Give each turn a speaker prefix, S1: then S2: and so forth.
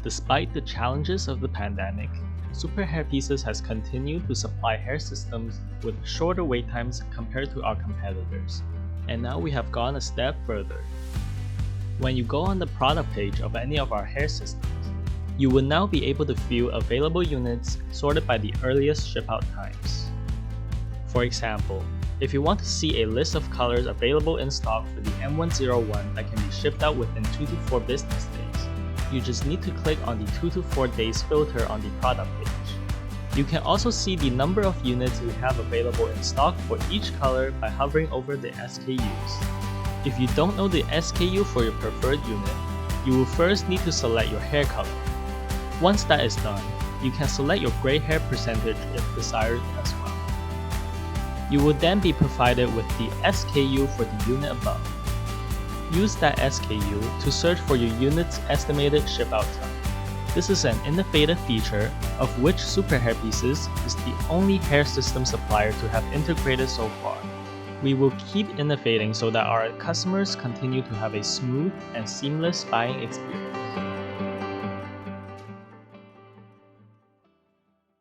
S1: Despite the challenges of the pandemic, Superhairpieces has continued to supply hair systems with shorter wait times compared to our competitors, and now we have gone a step further. When you go on the product page of any of our hair systems, you will now be able to view available units sorted by the earliest ship-out times. For example, if you want to see a list of colors available in stock for the M101 that can be shipped out within 2 to 4 business days, you just need to click on the 2 to 4 days filter on the product page. You can also see the number of units we have available in stock for each color by hovering over the SKUs. If you don't know the SKU for your preferred unit, you will first need to select your hair color. Once that is done, you can select your gray hair percentage if desired as well. You will then be provided with the SKU for the unit above. Use that SKU to search for your unit's estimated ship-out time. This is an innovative feature of which Superhairpieces is the only hair system supplier to have integrated so far. We will keep innovating so that our customers continue to have a smooth and seamless buying experience.